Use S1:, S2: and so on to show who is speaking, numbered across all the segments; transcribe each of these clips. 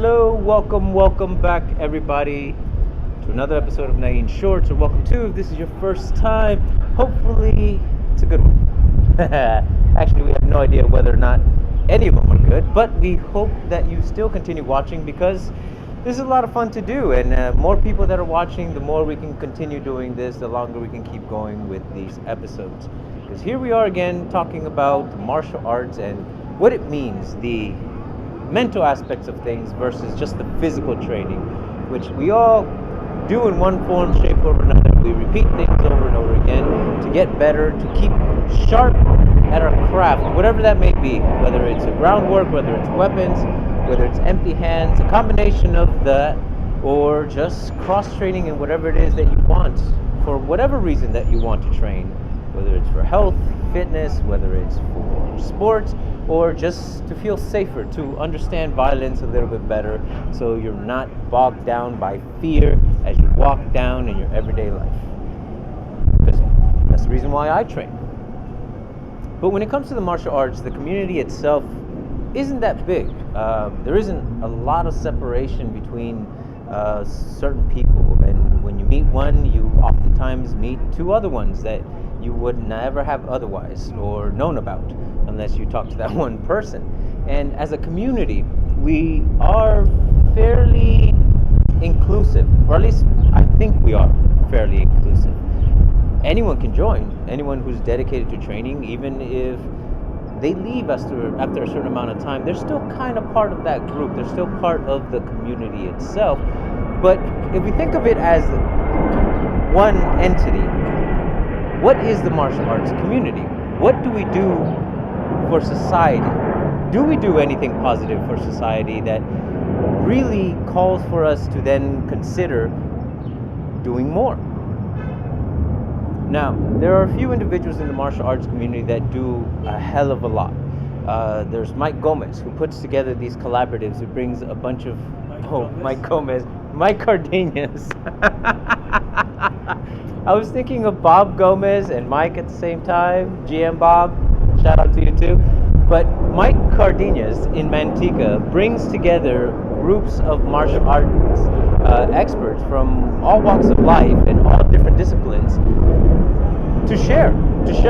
S1: Hello, welcome back, everybody, to another episode of Nain Shorts, or welcome to, if this is your first time, hopefully it's a good one. Actually, we have no idea whether or not any of them are good, but we hope that you still continue watching because this is a lot of fun to do, and more people that are watching, the more we can continue doing this, the longer we can keep going with these episodes. Because here we are again talking about martial arts and what it means, the mental aspects of things versus just the physical training, which we all do in one form, shape, or another. We repeat things over and over again to get better, to keep sharp at our craft, whatever that may be, whether it's a groundwork, whether it's weapons, whether it's empty hands, a combination of that, or just cross-training in whatever it is that you want, for whatever reason that you want to train, whether it's for health, fitness, whether it's for sports, or just to feel safer, to understand violence a little bit better, so you're not bogged down by fear as you walk down in your everyday life. Because that's the reason why I train. But when it comes to the martial arts, the community itself isn't that big. There isn't a lot of separation between certain people, and when you meet one, you oftentimes meet two other ones that you would never have otherwise or known about unless you talk to that one person. And as a community, we are fairly inclusive, or at least I think we are fairly inclusive. Anyone can join, anyone who's dedicated to training, even if they leave after a certain amount of time, they're still kind of part of that group, they're still part of the community itself. But if we think of it as one entity, what is the martial arts community? What do we do for society? Do we do anything positive for society that really calls for us to then consider doing more? Now, there are a few individuals in the martial arts community that do a hell of a lot. There's Mike Gomez, who puts together these collaboratives, who brings a bunch of, Mike Cardenas. I was thinking of Bob Gomez and Mike at the same time. GM Bob, shout out to you too. But Mike Cardenas in Manteca brings together groups of martial arts experts from all walks of life and all different disciplines to share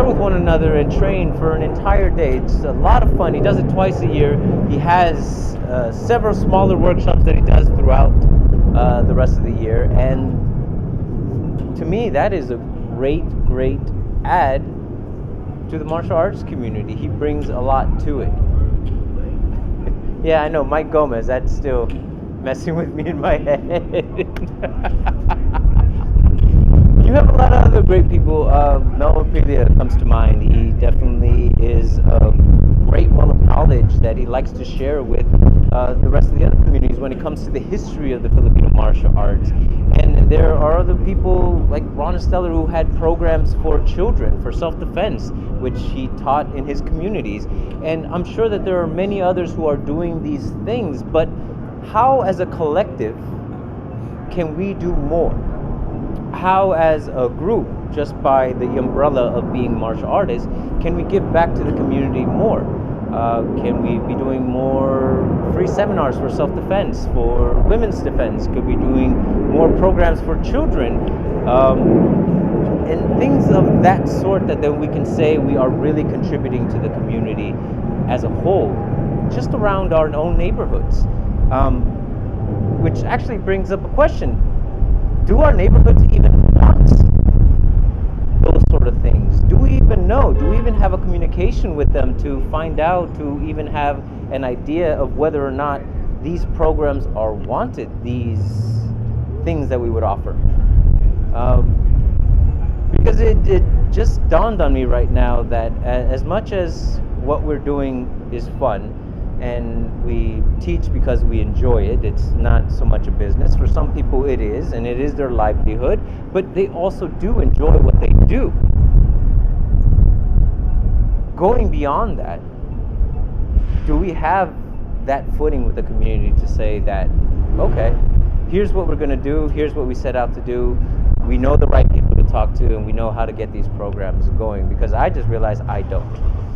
S1: with one another and train for an entire day. It's a lot of fun. He does it twice a year. He has several smaller workshops that he does throughout the rest of the year, and to me, that is a great add to the martial arts community. He brings a lot to it. Yeah, I know, Mike Gomez, that's still messing with me in my head. You have a lot of other great people. Noah Piglia comes to mind. He definitely is a great well of knowledge that he likes to share with the rest of the other communities when it comes to the history of the Filipino martial arts. And there are other people like Ron Esteller who had programs for children for self-defense, which he taught in his communities. And I'm sure that there are many others who are doing these things, but how as a collective can we do more? How as a group, just by the umbrella of being martial artists, can we give back to the community more? Can we be doing more free seminars for self-defense, for women's defense? Could we be doing more programs for children? And things of that sort that then we can say we are really contributing to the community as a whole, just around our own neighborhoods. Which actually brings up a question. Do our neighborhoods even want those sort of things? Do we even know? Do we even have a communication with them to find out, to even have an idea of whether or not these programs are wanted, these things that we would offer? Because it just dawned on me right now that as much as what we're doing is fun, and we teach because we enjoy it, it's not so much a business. For some people it is, and it is their livelihood, but they also do enjoy what they do. Going beyond that, do we have that footing with the community to say that, okay, here's what we're going to do, here's what we set out to do, we know the right people to talk to, and we know how to get these programs going? Because I just realized I don't.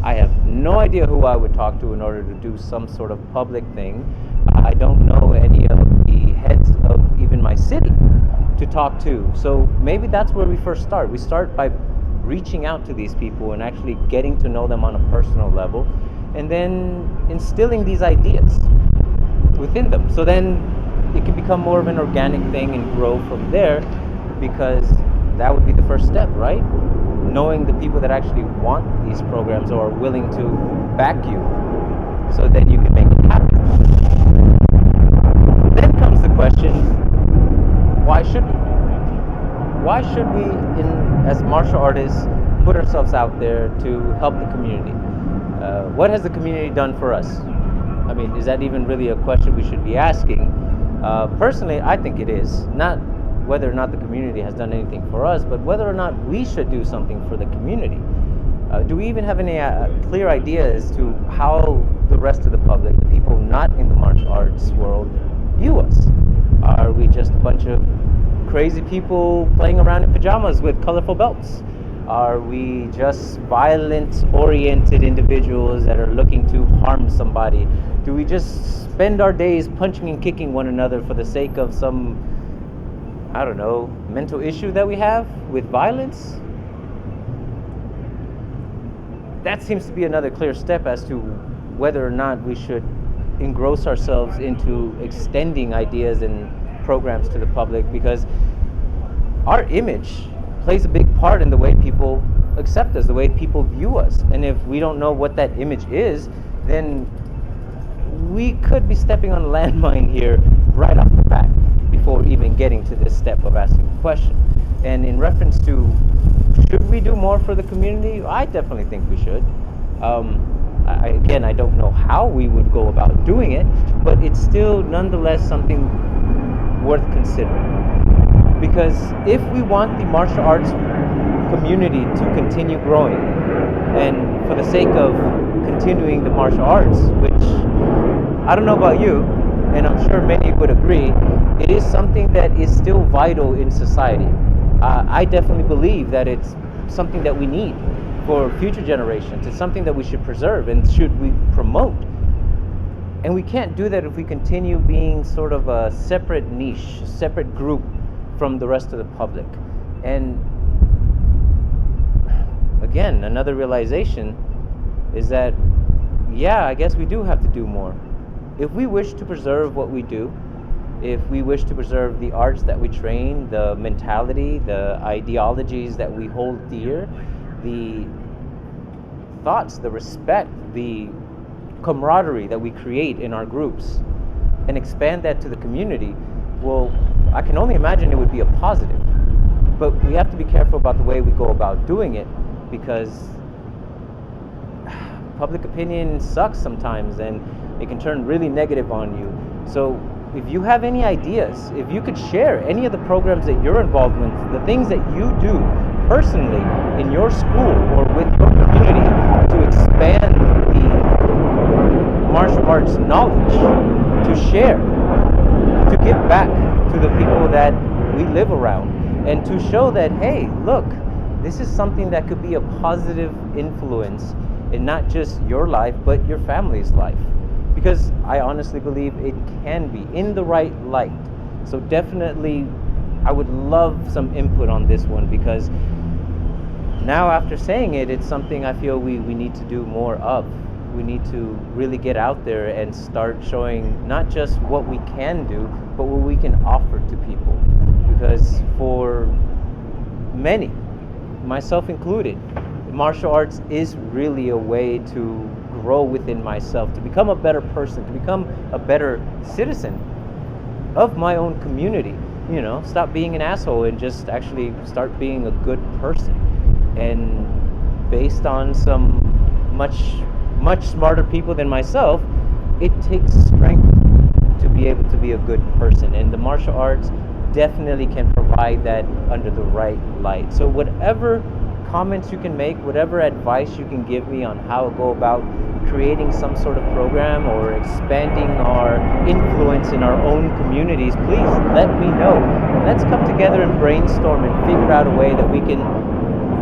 S1: I have no idea who I would talk to in order to do some sort of public thing. I I don't know any of the heads of even my city to talk to. So maybe that's where we first start. We start by reaching out to these people and actually getting to know them on a personal level, and then instilling these ideas within them. So then it can become more of an organic thing and grow from there, because that would be the first step, right? Knowing the people that actually want these programs or are willing to back you, so then you can make it happen. Then comes the question, why should we? Why should we, as martial artists, put ourselves out there to help the community? What has the community done for us? I mean, is that even really a question we should be asking? Personally, I think it is. Not whether or not the community has done anything for us, but whether or not we should do something for the community. Do we even have any clear idea as to how the rest of the public, the people not in the martial arts world, view us? Are we just a bunch of crazy people playing around in pajamas with colorful belts? Are we just violent-oriented individuals that are looking to harm somebody? Do we just spend our days punching and kicking one another for the sake of some, I don't know, mental issue that we have with violence? That seems to be another clear step as to whether or not we should engross ourselves into extending ideas and programs to the public, because our image plays a big part in the way people accept us, the way people view us. And if we don't know what that image is, then we could be stepping on a landmine here right off the bat before even getting to this step of asking the question. And in reference to, should we do more for the community? I definitely think we should. Again, I don't know how we would go about doing it, but it's still nonetheless something worth considering. Because if we want the martial arts community to continue growing, and for the sake of continuing the martial arts, which I don't know about you, and I'm sure many would agree, it is something that is still vital in society. I definitely believe that it's something that we need for future generations. It's something that we should preserve and should we promote. And we can't do that if we continue being sort of a separate niche, a separate group from the rest of the public. And again, another realization is that, yeah, I guess we do have to do more. If we wish to preserve what we do, if we wish to preserve the arts that we train, the mentality, the ideologies that we hold dear, the thoughts, the respect, the camaraderie that we create in our groups, and expand that to the community, well, I can only imagine it would be a positive. But we have to be careful about the way we go about doing it, because public opinion sucks sometimes and it can turn really negative on you. So if you have any ideas, if you could share any of the programs that you're involved with, the things that you do personally in your school or with your community to expand the martial arts knowledge, to share, to give back to the people that we live around, and to show that, hey, look, this is something that could be a positive influence in not just your life, but your family's life. Because I honestly believe it can be in the right light. So definitely, I would love some input on this one, because now after saying it, it's something I feel we need to do more of. We need to really get out there and start showing not just what we can do, but what we can offer to people. Because for many, myself included, martial arts is really a way to grow within myself, to become a better person, to become a better citizen of my own community. You know, stop being an asshole and just actually start being a good person. And based on some much smarter people than myself, it takes strength to be able to be a good person. And the martial arts definitely can provide that under the right light. So whatever comments you can make, whatever advice you can give me on how to go about creating some sort of program or expanding our influence in our own communities, please let me know. And let's come together and brainstorm and figure out a way that we can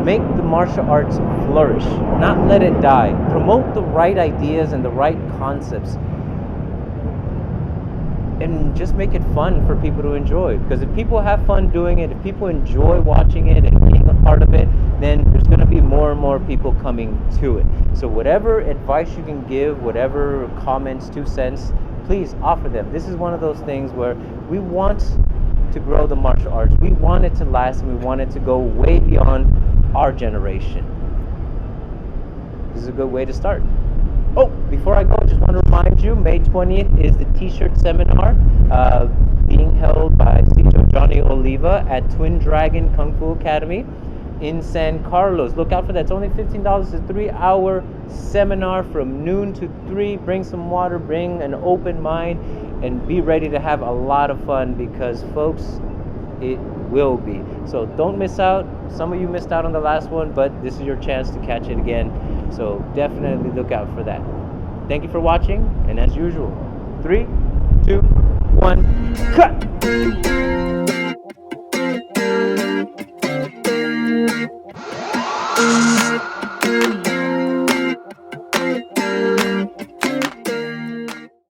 S1: make the martial arts flourish, not let it die. Promote the right ideas and the right concepts. and just make it fun for people to enjoy. Because if people have fun doing it, if people enjoy watching it and being a part of it, then there's going to be more and more people coming to it. So whatever advice you can give, whatever comments, 2 cents, please offer them. This is one of those things where we want to grow the martial arts. We want it to last, and we want it to go way beyond our generation. This is a good way to start. Oh, before I go, I just want to remind you, May 20th is the T-shirt seminar being held by Cito Johnny Oliva at Twin Dragon Kung Fu Academy in San Carlos. Look out for that. It's only $15. It's a 3-hour seminar from noon to 3. Bring some water, bring an open mind, and be ready to have a lot of fun, because, folks, it will be. So don't miss out. Some of you missed out on the last one, but this is your chance to catch it again. So definitely look out for that. Thank you for watching, and as usual, 3, 2, 1, cut!